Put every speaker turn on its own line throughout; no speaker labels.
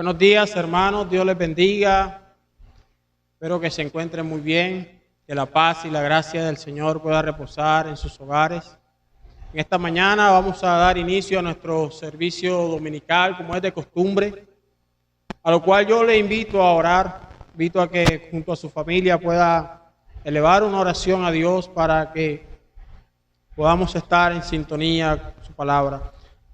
Buenos días, hermanos. Dios les bendiga. Espero que se encuentren muy bien, que la paz y la gracia del Señor pueda reposar en sus hogares. En esta mañana vamos a dar inicio a nuestro servicio dominical, como es de costumbre, a lo cual yo le invito a orar, invito a que junto a su familia pueda elevar una oración a Dios para que podamos estar en sintonía con su palabra.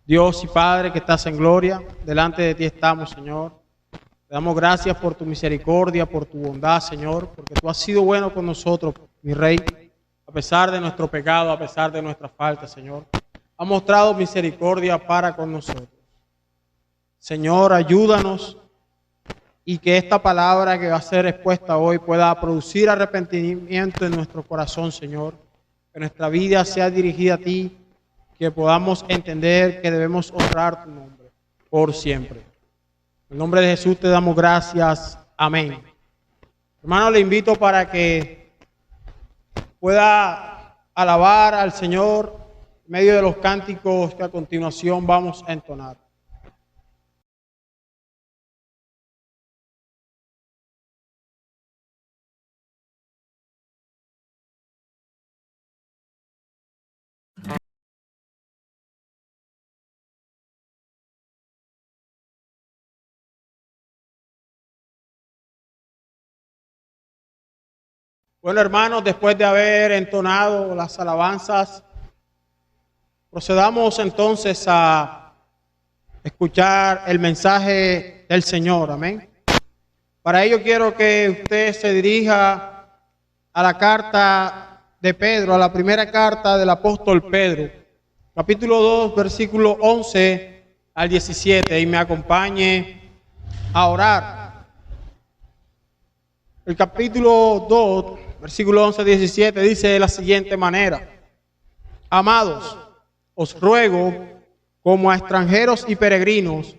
Dios y Padre que estás en gloria, delante de ti estamos, Señor. Te damos gracias por tu misericordia, por tu bondad, Señor, porque tú has sido bueno con nosotros, mi Rey, a pesar de nuestro pecado, a pesar de nuestra falta, Señor. Has mostrado misericordia para con nosotros. Señor, ayúdanos y que esta palabra que va a ser expuesta hoy pueda producir arrepentimiento en nuestro corazón, Señor. Que nuestra vida sea dirigida a ti, que podamos entender que debemos honrar tu nombre por siempre. En el nombre de Jesús te damos gracias. Amén. Hermano, le invito para que pueda alabar al Señor en medio de los cánticos que a continuación vamos a entonar. Bueno, hermanos, después de haber entonado las alabanzas, procedamos entonces a escuchar el mensaje del Señor. Amén. Para ello quiero que usted se dirija a la carta de Pedro, a la primera carta del apóstol Pedro, capítulo 2, versículo 11 al 17, y me acompañe a orar. El capítulo 2, versículo 11 al 17, dice de la siguiente manera: Amados, os ruego, como a extranjeros y peregrinos,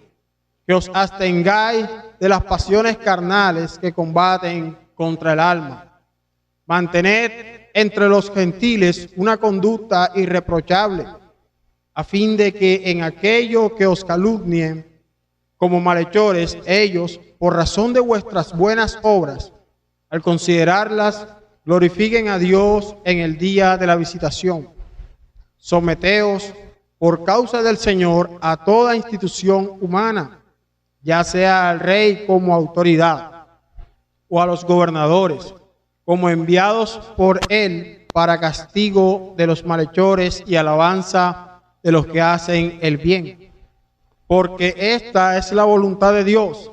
que os abstengáis de las pasiones carnales que combaten contra el alma. Mantened entre los gentiles una conducta irreprochable, a fin de que en aquello que os calumnien como malhechores, ellos, por razón de vuestras buenas obras, al considerarlas, glorifiquen a Dios en el día de la visitación. Someteos, por causa del Señor, a toda institución humana, ya sea al rey como autoridad, o a los gobernadores, como enviados por él para castigo de los malhechores y alabanza de los que hacen el bien. Porque esta es la voluntad de Dios,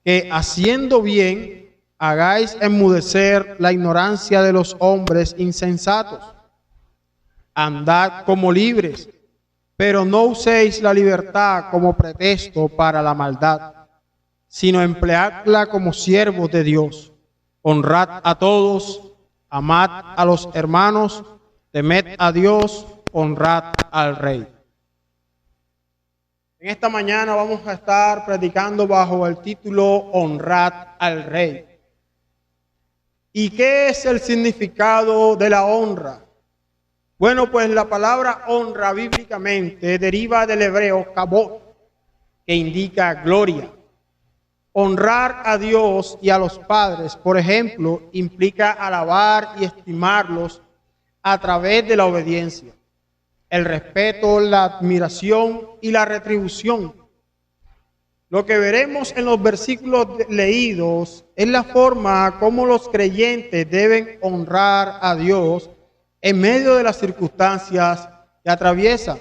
que haciendo bien, hagáis enmudecer la ignorancia de los hombres insensatos. Andad como libres, pero no uséis la libertad como pretexto para la maldad, sino empleadla como siervos de Dios. Honrad a todos, amad a los hermanos, temed a Dios, honrad al Rey. En esta mañana vamos a estar predicando bajo el título Honrad al Rey. ¿Y qué es el significado de la honra? Bueno, pues la palabra honra bíblicamente deriva del hebreo kabod, que indica gloria. Honrar a Dios y a los padres, por ejemplo, implica alabar y estimarlos a través de la obediencia, el respeto, la admiración y la retribución. Lo que veremos en los versículos leídos es la forma como los creyentes deben honrar a Dios en medio de las circunstancias que atraviesan.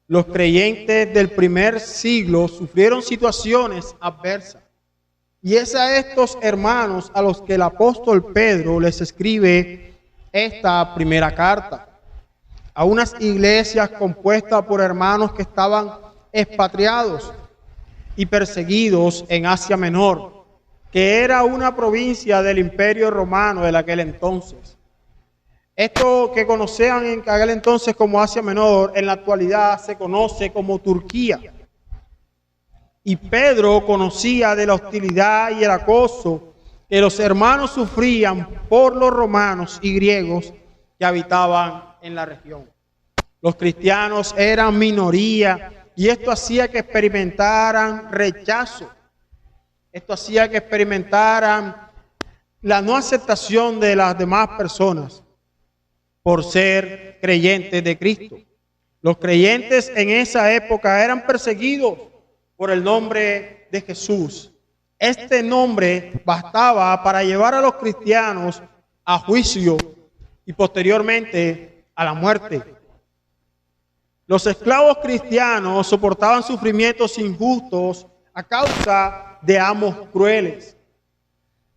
Los creyentes del primer siglo sufrieron situaciones adversas. Y es a estos hermanos a los que el apóstol Pedro les escribe esta primera carta. A unas iglesias compuestas por hermanos que estaban expatriados y perseguidos en Asia Menor, que era una provincia del Imperio Romano de aquel entonces. Esto que conocían en aquel entonces como Asia Menor, en la actualidad se conoce como Turquía. Y Pedro conocía de la hostilidad y el acoso que los hermanos sufrían por los romanos y griegos que habitaban en la región. Los cristianos eran minoría y esto hacía que experimentaran rechazo. Esto hacía que experimentaran la no aceptación de las demás personas por ser creyentes de Cristo. Los creyentes en esa época eran perseguidos por el nombre de Jesús. Este nombre bastaba para llevar a los cristianos a juicio y posteriormente a la muerte. Los esclavos cristianos soportaban sufrimientos injustos a causa de amos crueles.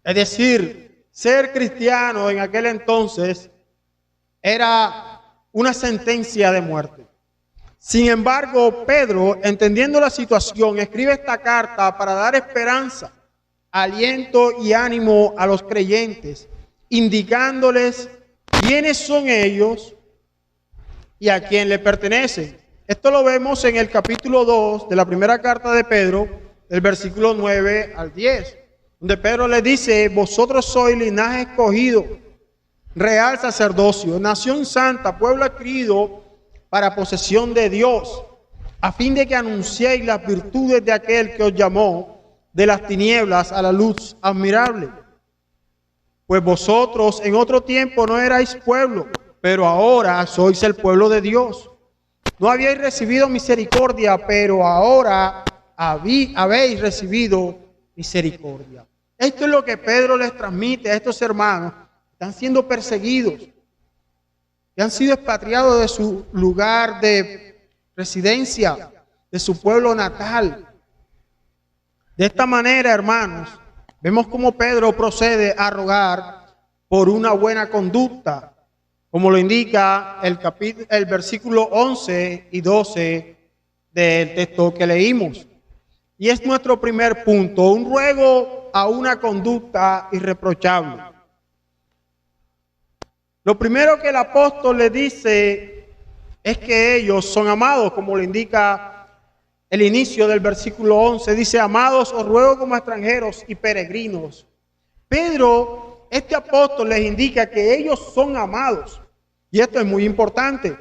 Es decir, ser cristiano en aquel entonces era una sentencia de muerte. Sin embargo, Pedro, entendiendo la situación, escribe esta carta para dar esperanza, aliento y ánimo a los creyentes, indicándoles quiénes son ellos y a quién le pertenecen. Esto lo vemos en el capítulo 2 de la primera carta de Pedro, del versículo 9 al 10, donde Pedro le dice: vosotros sois linaje escogido, real sacerdocio, nación santa, pueblo adquirido para posesión de Dios, a fin de que anunciéis las virtudes de aquel que os llamó de las tinieblas a la luz admirable. Pues vosotros en otro tiempo no erais pueblo, pero ahora sois el pueblo de Dios. No habíais recibido misericordia, pero ahora habéis recibido misericordia. Esto es lo que Pedro les transmite a estos hermanos que están siendo perseguidos, que han sido expatriados de su lugar de residencia, de su pueblo natal. De esta manera, hermanos, vemos cómo Pedro procede a rogar por una buena conducta, como lo indica el versículo 11 y 12 del texto que leímos. Y es nuestro primer punto, un ruego a una conducta irreprochable. Lo primero que el apóstol le dice es que ellos son amados, como lo indica el inicio del versículo 11. Dice: amados, os ruego como extranjeros y peregrinos. Pedro, este apóstol, les indica que ellos son amados. Y esto es muy importante,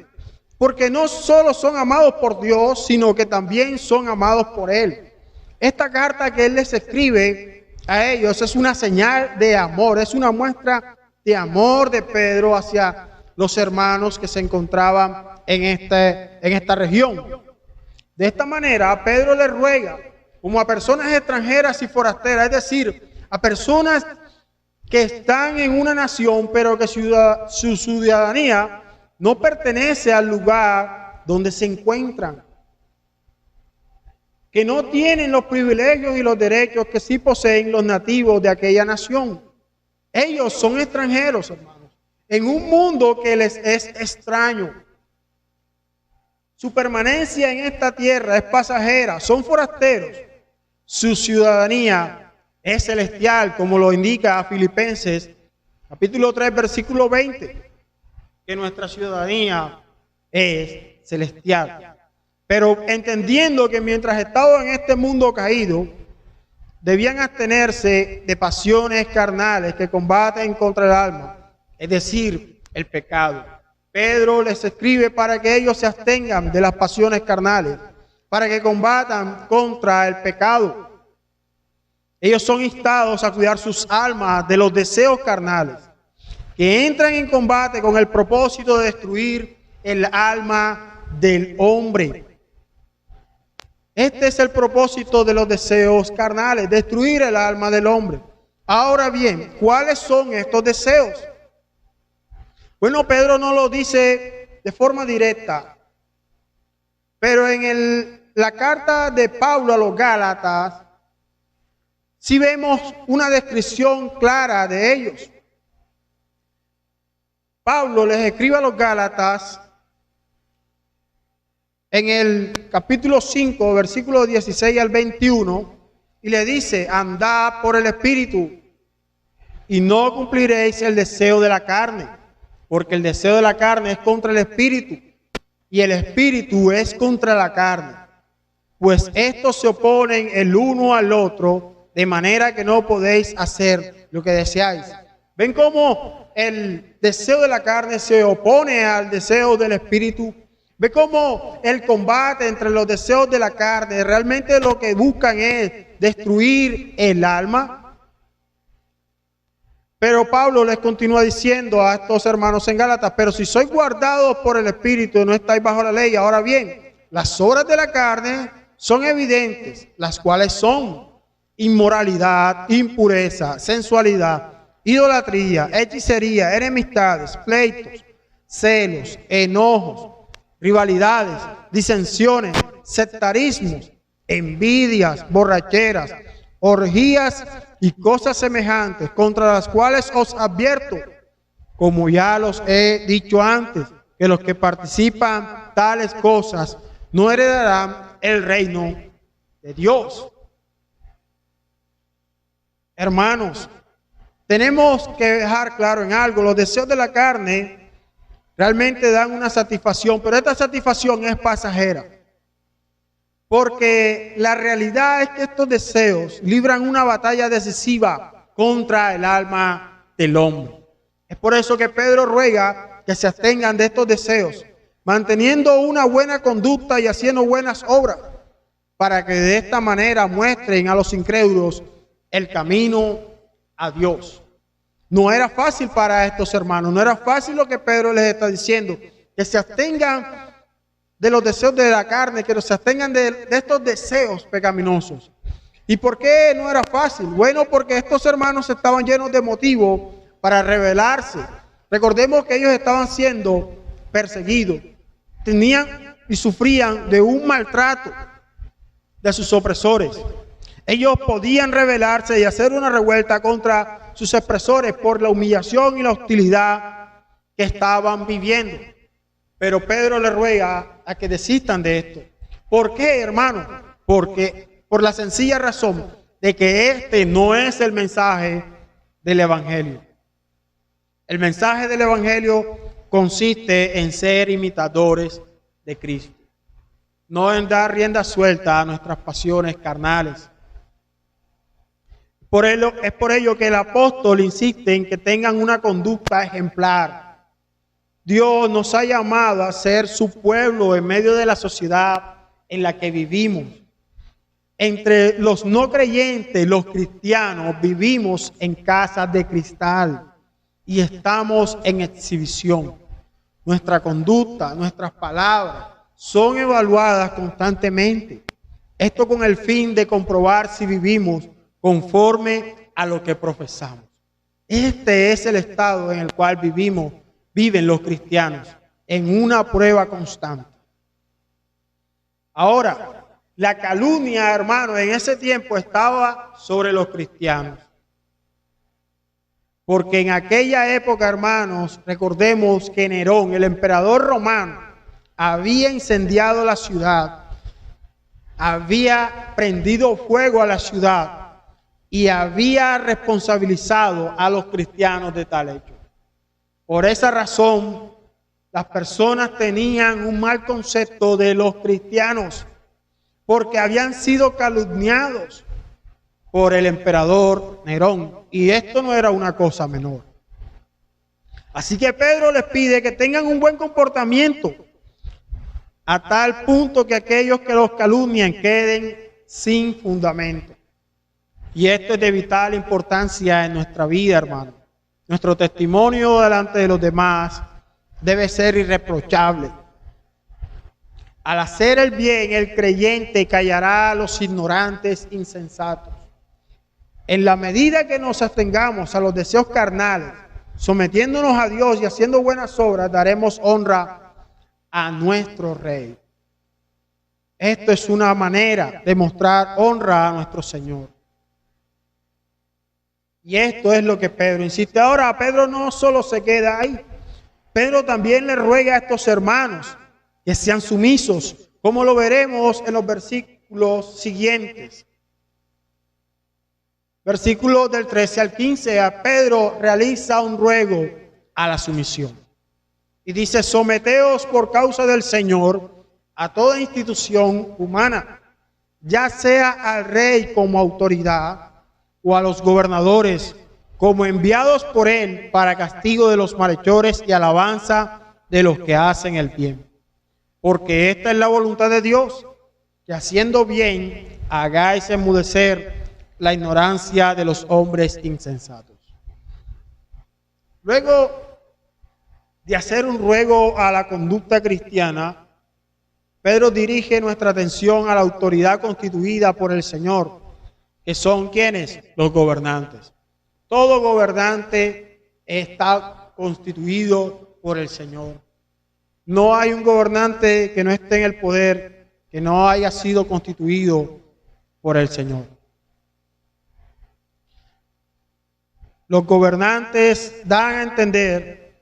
porque no solo son amados por Dios, sino que también son amados por Él. Esta carta que Él les escribe a ellos es una señal de amor, es una muestra de amor de Pedro hacia los hermanos que se encontraban en esta región. De esta manera, Pedro les ruega, como a personas extranjeras y forasteras, es decir, a personas que están en una nación, pero que su ciudadanía no pertenece al lugar donde se encuentran, que no tienen los privilegios y los derechos que sí poseen los nativos de aquella nación. Ellos son extranjeros, hermanos, en un mundo que les es extraño. Su permanencia en esta tierra es pasajera, son forasteros. Su ciudadanía es celestial, como lo indica Filipenses, capítulo 3, versículo 20, que nuestra ciudadanía es celestial. Pero entendiendo que mientras estaban en este mundo caído, debían abstenerse de pasiones carnales que combaten contra el alma, es decir, el pecado. Pedro les escribe para que ellos se abstengan de las pasiones carnales, para que combatan contra el pecado. Ellos son instados a cuidar sus almas de los deseos carnales, que entran en combate con el propósito de destruir el alma del hombre. Este es el propósito de los deseos carnales, destruir el alma del hombre. Ahora bien, ¿cuáles son estos deseos? Bueno, Pedro no lo dice de forma directa, pero en la carta de Pablo a los Gálatas, sí vemos una descripción clara de ellos. Pablo les escribe a los Gálatas en el capítulo 5, versículos 16 al 21, y le dice: andad por el Espíritu y no cumpliréis el deseo de la carne, porque el deseo de la carne es contra el Espíritu y el Espíritu es contra la carne, pues estos se oponen el uno al otro, de manera que no podéis hacer lo que deseáis. ¿Ven cómo el deseo de la carne se opone al deseo del Espíritu? Ve cómo el combate entre los deseos de la carne realmente lo que buscan es destruir el alma. Pero Pablo les continúa diciendo a estos hermanos en Gálatas: pero si sois guardados por el Espíritu, no estáis bajo la ley. Ahora bien, las obras de la carne son evidentes, las cuales son inmoralidad, impureza, sensualidad, idolatría, hechicería, enemistades, pleitos, celos, enojos, rivalidades, disensiones, sectarismos, envidias, borracheras, orgías y cosas semejantes, contra las cuales os advierto, como ya los he dicho antes, que los que participan tales cosas no heredarán el reino de Dios. Hermanos, tenemos que dejar claro en algo: los deseos de la carne realmente dan una satisfacción, pero esta satisfacción es pasajera. Porque la realidad es que estos deseos libran una batalla decisiva contra el alma del hombre. Es por eso que Pedro ruega que se abstengan de estos deseos, manteniendo una buena conducta y haciendo buenas obras, para que de esta manera muestren a los incrédulos el camino a Dios. No era fácil para estos hermanos, no era fácil lo que Pedro les está diciendo, que se abstengan de los deseos de la carne, que se abstengan de estos deseos pecaminosos. ¿Y por qué no era fácil? Bueno, porque estos hermanos estaban llenos de motivo para rebelarse. Recordemos que ellos estaban siendo perseguidos, tenían y sufrían de un maltrato de sus opresores. Ellos podían rebelarse y hacer una revuelta contra sus opresores por la humillación y la hostilidad que estaban viviendo. Pero Pedro les ruega a que desistan de esto. ¿Por qué, hermano? Porque por la sencilla razón de que este no es el mensaje del Evangelio. El mensaje del Evangelio consiste en ser imitadores de Cristo, no en dar rienda suelta a nuestras pasiones carnales. Es por ello que el apóstol insiste en que tengan una conducta ejemplar. Dios nos ha llamado a ser su pueblo en medio de la sociedad en la que vivimos. Entre los no creyentes, los cristianos, vivimos en casas de cristal y estamos en exhibición. Nuestra conducta, nuestras palabras son evaluadas constantemente. Esto con el fin de comprobar si vivimos conforme a lo que profesamos. Este es el estado en el cual viven los cristianos, en una prueba constante. Ahora, la calumnia, hermano, en ese tiempo estaba sobre los cristianos. Porque en aquella época, hermanos, recordemos que Nerón, el emperador romano, había incendiado la ciudad, había prendido fuego a la ciudad y había responsabilizado a los cristianos de tal hecho. Por esa razón, las personas tenían un mal concepto de los cristianos, porque habían sido calumniados por el emperador Nerón, y esto no era una cosa menor. Así que Pedro les pide que tengan un buen comportamiento, a tal punto que aquellos que los calumnian queden sin fundamento. Y esto es de vital importancia en nuestra vida, hermano. Nuestro testimonio delante de los demás debe ser irreprochable. Al hacer el bien, el creyente callará a los ignorantes insensatos. En la medida que nos abstengamos a los deseos carnales, sometiéndonos a Dios y haciendo buenas obras, daremos honra a nuestro Rey. Esto es una manera de mostrar honra a nuestro Señor. Y esto es lo que Pedro insiste. Ahora, Pedro no solo se queda ahí. Pedro también le ruega a estos hermanos que sean sumisos, como lo veremos en los versículos siguientes. Versículos del 13 al 15, a Pedro realiza un ruego a la sumisión. Y dice: someteos por causa del Señor a toda institución humana, ya sea al rey como autoridad, o a los gobernadores como enviados por él para castigo de los malhechores y alabanza de los que hacen el bien. porque esta es la voluntad de Dios, que haciendo bien hagáis enmudecer la ignorancia de los hombres insensatos. Luego de hacer un ruego a la conducta cristiana, Pedro dirige nuestra atención a la autoridad constituida por el Señor, que son ¿quiénes? Los gobernantes. Todo gobernante está constituido por el Señor. No hay un gobernante que no esté en el poder, que no haya sido constituido por el Señor. Los gobernantes dan a entender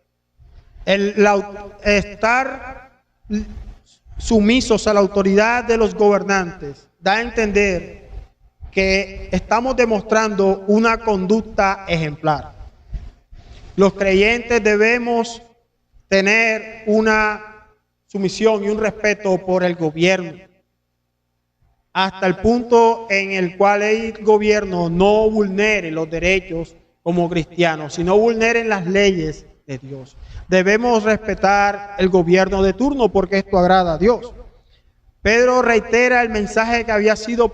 estar sumisos a la autoridad de los gobernantes, da a entender que estamos demostrando una conducta ejemplar. Los creyentes debemos tener una sumisión y un respeto por el gobierno, hasta el punto en el cual el gobierno no vulnere los derechos como cristianos, sino vulneren las leyes de Dios. Debemos respetar el gobierno de turno porque esto agrada a Dios. Pedro reitera el mensaje que había sido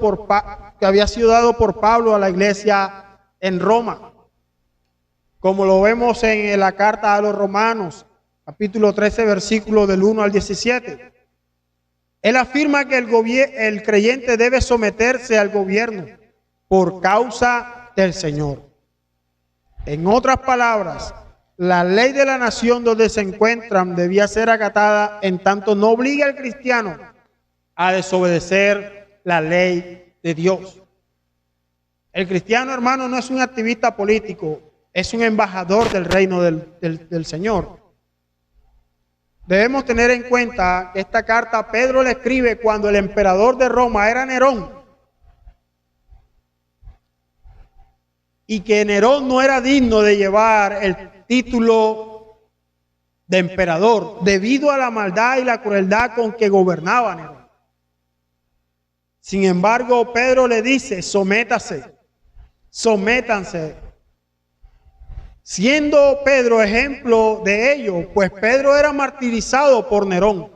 dado por Pablo a la iglesia en Roma, como lo vemos en la carta a los Romanos, capítulo 13, versículos del 1 al 17. Él afirma que el creyente debe someterse al gobierno por causa del Señor. En otras palabras, la ley de la nación donde se encuentran debía ser acatada en tanto no obliga al cristiano a desobedecer la ley de Dios. El cristiano, hermano, no es un activista político, es un embajador del reino del Señor. Debemos tener en cuenta que esta carta Pedro la escribe cuando el emperador de Roma era Nerón, y que Nerón no era digno de llevar el título de emperador debido a la maldad y la crueldad con que gobernaba Nerón. Sin embargo, Pedro le dice, sométanse. Siendo Pedro ejemplo de ello, pues Pedro era martirizado por Nerón.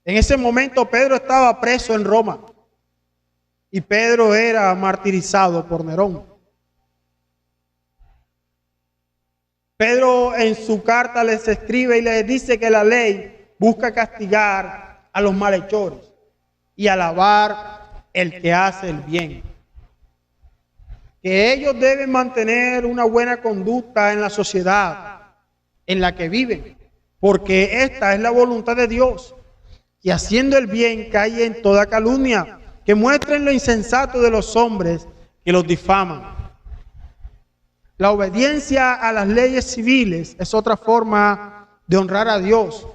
En ese momento Pedro estaba preso en Roma y Pedro era martirizado por Nerón. Pedro en su carta les escribe y les dice que la ley busca castigar a los malhechores y alabar el que hace el bien. Que ellos deben mantener una buena conducta en la sociedad en la que viven, porque esta es la voluntad de Dios, y haciendo el bien cae en toda calumnia, que muestren lo insensato de los hombres que los difaman. La obediencia a las leyes civiles es otra forma de honrar a Dios,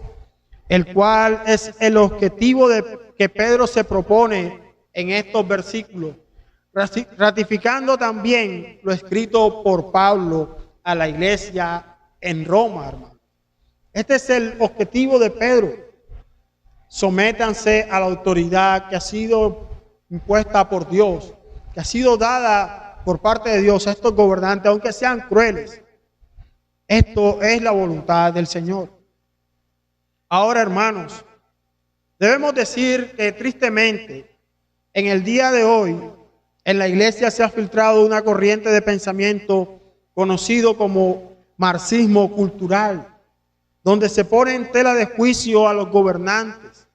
el cual es el objetivo que Pedro se propone en estos versículos, ratificando también lo escrito por Pablo a la iglesia en Roma, hermano. Este es el objetivo de Pedro. Sométanse a la autoridad que ha sido impuesta por Dios, que ha sido dada por parte de Dios a estos gobernantes, aunque sean crueles. Esto es la voluntad del Señor. Ahora, hermanos, debemos decir que tristemente, en el día de hoy, en la iglesia se ha filtrado una corriente de pensamiento conocido como marxismo cultural, donde se pone en tela de juicio a los gobernantes,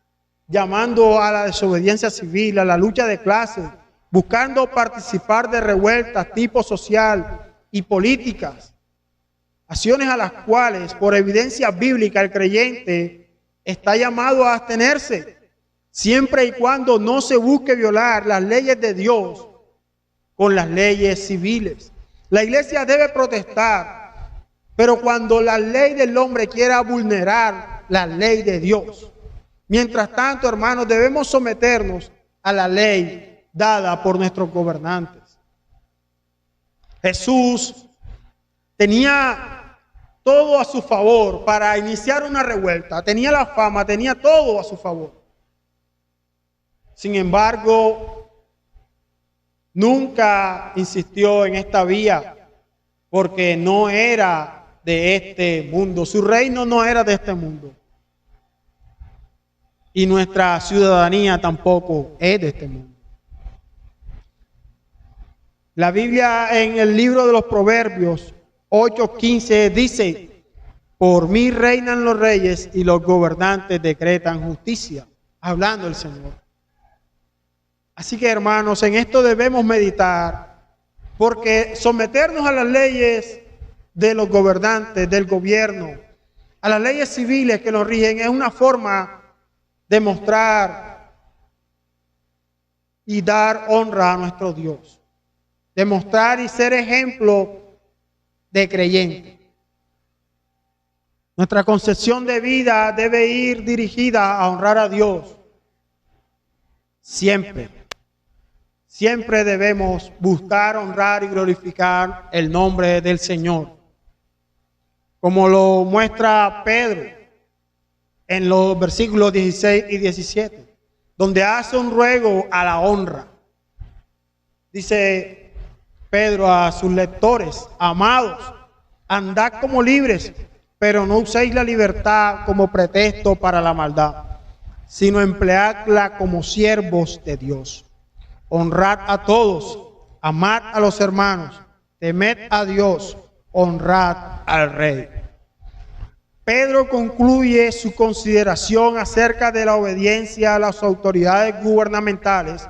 llamando a la desobediencia civil, a la lucha de clases, buscando participar de revueltas tipo social y políticas, acciones a las cuales, por evidencia bíblica, el creyente está llamado a abstenerse, siempre y cuando no se busque violar las leyes de Dios con las leyes civiles. La iglesia debe protestar, pero cuando la ley del hombre quiera vulnerar la ley de Dios. Mientras tanto, hermanos, debemos someternos a la ley dada por nuestros gobernantes. Jesús tenía todo a su favor para iniciar una revuelta, tenía la fama, tenía todo a su favor. Sin embargo, nunca insistió en esta vía porque no era de este mundo, su reino no era de este mundo. y nuestra ciudadanía tampoco es de este mundo. La Biblia en el libro de los Proverbios 8:15 dice: por mí reinan los reyes y los gobernantes decretan justicia, hablando el Señor. Así que, hermanos, en esto debemos meditar, porque someternos a las leyes de los gobernantes, del gobierno, a las leyes civiles que nos rigen, es una forma de mostrar y dar honra a nuestro Dios, demostrar y ser ejemplo de creyente. Nuestra concepción de vida debe ir dirigida a honrar a Dios. Siempre debemos buscar honrar y glorificar el nombre del Señor, como lo muestra Pedro en los versículos 16 y 17, donde hace un ruego a la honra. Dice Pedro a sus lectores: amados, andad como libres, pero no uséis la libertad como pretexto para la maldad, sino empleadla como siervos de Dios. Honrad a todos, amad a los hermanos, temed a Dios, honrad al Rey. Pedro concluye su consideración acerca de la obediencia a las autoridades gubernamentales,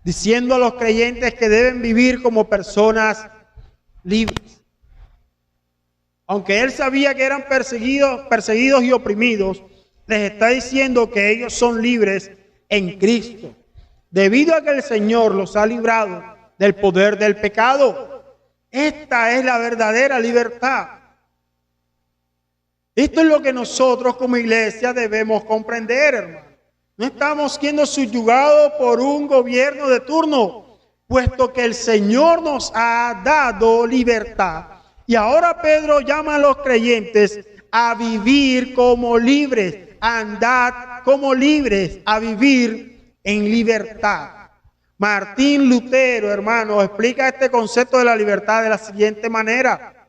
diciendo a los creyentes que deben vivir como personas libres. Aunque él sabía que eran perseguidos y oprimidos, les está diciendo que ellos son libres en Cristo, debido a que el Señor los ha librado del poder del pecado. Esta es la verdadera libertad. Esto es lo que nosotros como iglesia debemos comprender, hermano. No estamos siendo subyugados por un gobierno de turno, puesto que el Señor nos ha dado libertad. Y ahora Pedro llama a los creyentes a vivir como libres, a andar como libres, a vivir en libertad. Martín Lutero, hermano, explica este concepto de la libertad de la siguiente manera: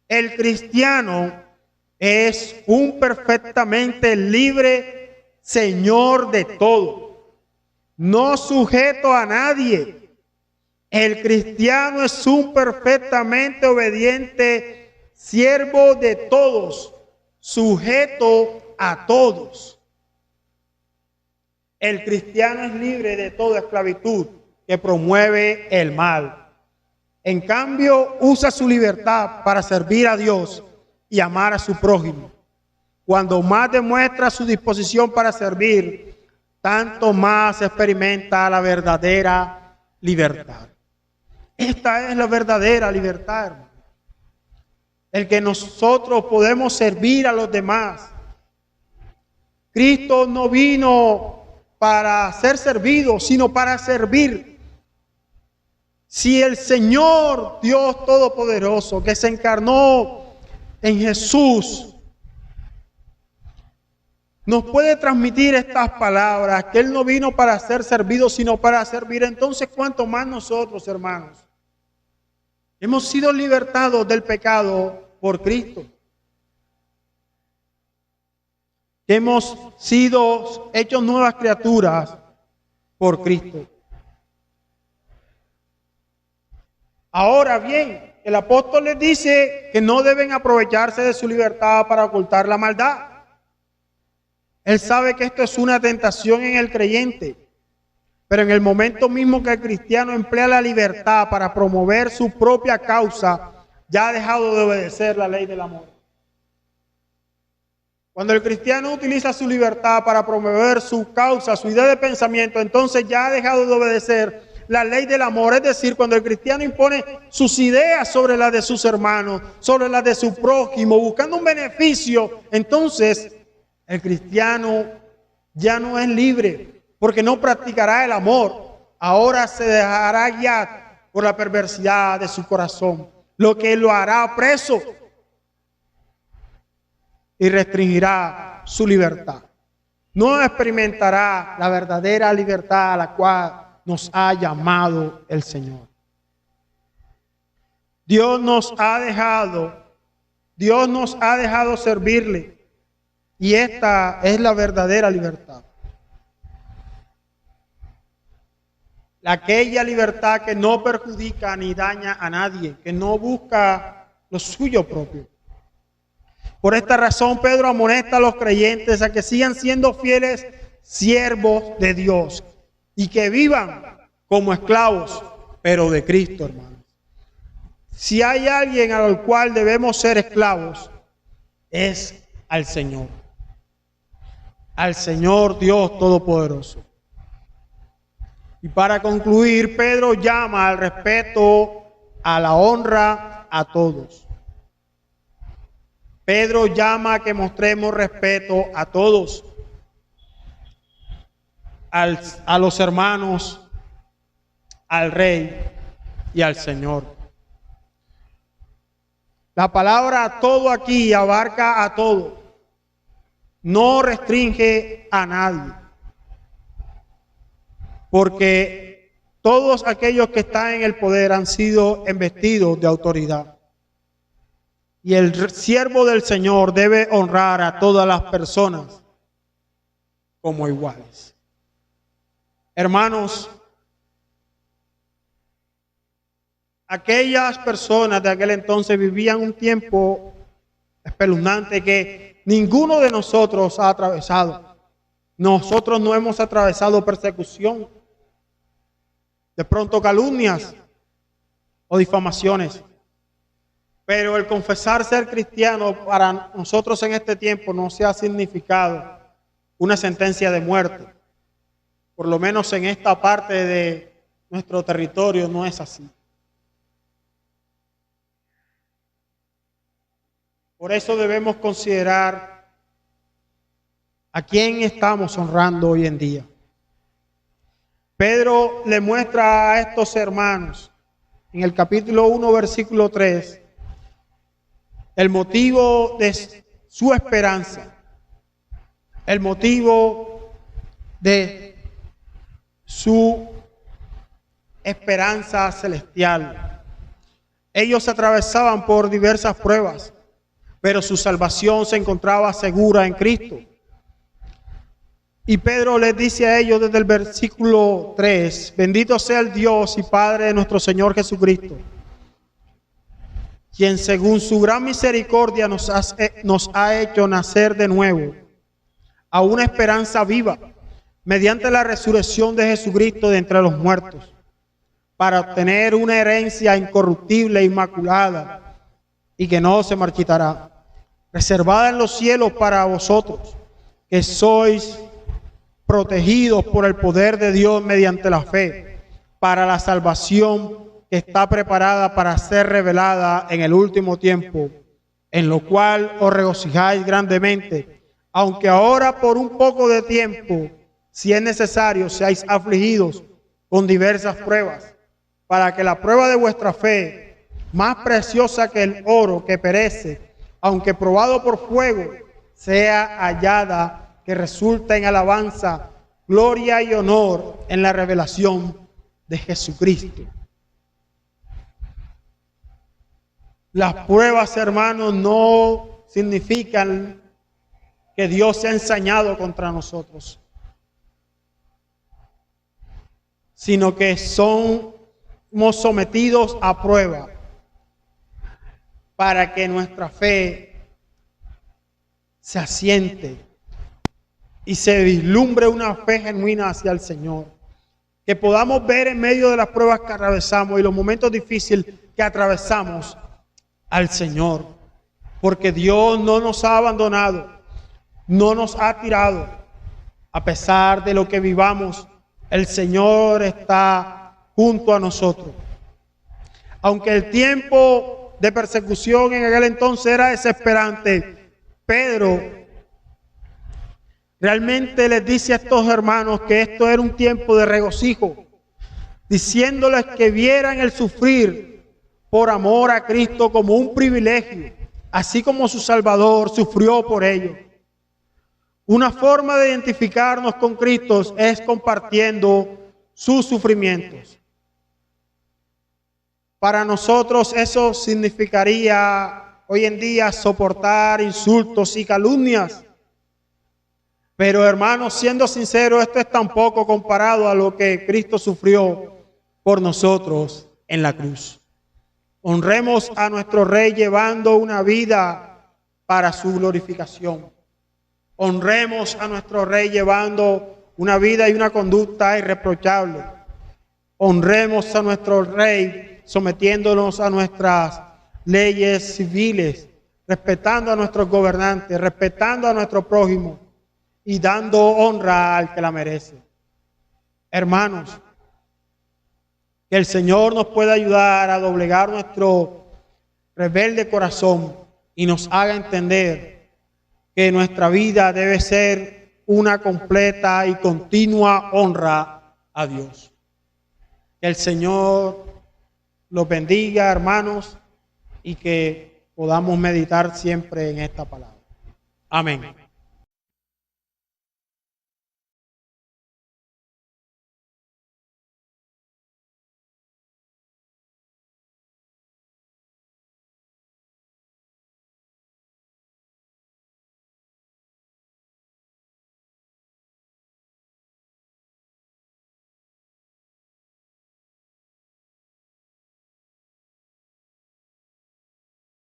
el cristiano es un perfectamente libre señor de todo, no sujeto a nadie. El cristiano es un perfectamente obediente siervo de todos, sujeto a todos. El cristiano es libre de toda esclavitud que promueve el mal. En cambio, usa su libertad para servir a Dios y amar a su prójimo. Cuando más demuestra su disposición para servir, tanto más experimenta la verdadera libertad. Esta es la verdadera libertad, hermano. El que nosotros podemos servir a los demás. Cristo no vino para ser servido, sino para servir. Si el Señor Dios Todopoderoso, que se encarnó en Jesús, nos puede transmitir estas palabras, que Él no vino para ser servido, sino para servir, entonces ¿cuánto más nosotros, hermanos? Hemos sido libertados del pecado por Cristo. Hemos sido hechos nuevas criaturas por Cristo. Ahora bien, el apóstol les dice que no deben aprovecharse de su libertad para ocultar la maldad. Él sabe que esto es una tentación en el creyente, pero en el momento mismo que el cristiano emplea la libertad para promover su propia causa, ya ha dejado de obedecer la ley del amor. Cuando el cristiano utiliza su libertad para promover su causa, su idea de pensamiento, entonces ya ha dejado de obedecer la ley del amor. Es decir, cuando el cristiano impone sus ideas sobre las de sus hermanos, sobre las de su prójimo, buscando un beneficio, entonces el cristiano ya no es libre, porque no practicará el amor. Ahora se dejará guiar por la perversidad de su corazón, lo que lo hará preso y restringirá su libertad. No experimentará la verdadera libertad a la cual nos ha llamado el Señor. Dios nos ha dejado servirle, y esta es la verdadera libertad. aquella libertad que no perjudica ni daña a nadie, que no busca lo suyo propio. Por esta razón, Pedro amonesta a los creyentes a que sigan siendo fieles siervos de Dios y que vivan como esclavos, pero de Cristo, hermanos. Si hay alguien al cual debemos ser esclavos, es al Señor Dios Todopoderoso. Y para concluir, Pedro llama al respeto, a la honra a todos. Pedro llama a que mostremos respeto a todos, a los hermanos, al Rey y al Señor. La palabra todo aquí abarca a todo, no restringe a nadie, porque todos aquellos que están en el poder han sido investidos de autoridad. Y el siervo del Señor debe honrar a todas las personas como iguales. Hermanos, aquellas personas de aquel entonces vivían un tiempo espeluznante que ninguno de nosotros ha atravesado. Nosotros no hemos atravesado persecución, de pronto calumnias o difamaciones. Pero el confesar ser cristiano para nosotros en este tiempo no se ha significado una sentencia de muerte. Por lo menos en esta parte de nuestro territorio no es así. Por eso debemos considerar a quién estamos honrando hoy en día. Pedro le muestra a estos hermanos en el capítulo 1, versículo 3, el motivo de su esperanza, el motivo de su esperanza celestial. Ellos atravesaban por diversas pruebas, pero su salvación se encontraba segura en Cristo. Y Pedro les dice a ellos desde el versículo 3, bendito sea el Dios y Padre de nuestro Señor Jesucristo, quien según su gran misericordia nos ha hecho nacer de nuevo a una esperanza viva, mediante la resurrección de Jesucristo de entre los muertos, para obtener una herencia incorruptible e inmaculada y que no se marchitará, reservada en los cielos para vosotros, que sois protegidos por el poder de Dios mediante la fe, para la salvación que está preparada para ser revelada en el último tiempo, en lo cual os regocijáis grandemente, aunque ahora por un poco de tiempo, si es necesario, seáis afligidos con diversas pruebas, para que la prueba de vuestra fe, más preciosa que el oro que perece, aunque probado por fuego, sea hallada, que resulta en alabanza, gloria y honor en la revelación de Jesucristo. Las pruebas, hermanos, no significan que Dios se ha ensañado contra nosotros, sino que somos sometidos a prueba para que nuestra fe se asiente y se vislumbre una fe genuina hacia el Señor. Que podamos ver en medio de las pruebas que atravesamos y los momentos difíciles que atravesamos al Señor, porque Dios no nos ha abandonado, no nos ha tirado. A pesar de lo que vivamos, el Señor está junto a nosotros. Aunque el tiempo de persecución en aquel entonces era desesperante, Pedro realmente les dice a estos hermanos que esto era un tiempo de regocijo, diciéndoles que vieran el sufrir por amor a Cristo como un privilegio, así como su Salvador sufrió por ellos. Una forma de identificarnos con Cristo es compartiendo sus sufrimientos. Para nosotros eso significaría hoy en día soportar insultos y calumnias. Pero hermanos, siendo sinceros, esto es tan poco comparado a lo que Cristo sufrió por nosotros en la cruz. Honremos a nuestro Rey llevando una vida para su glorificación. Honremos a nuestro Rey llevando una vida y una conducta irreprochable. Honremos a nuestro Rey sometiéndonos a nuestras leyes civiles, respetando a nuestros gobernantes, respetando a nuestro prójimo y dando honra al que la merece. Hermanos, que el Señor nos pueda ayudar a doblegar nuestro rebelde corazón y nos haga entender que nuestra vida debe ser una completa y continua honra a Dios. Que el Señor los bendiga, hermanos, y que podamos meditar siempre en esta palabra. Amén.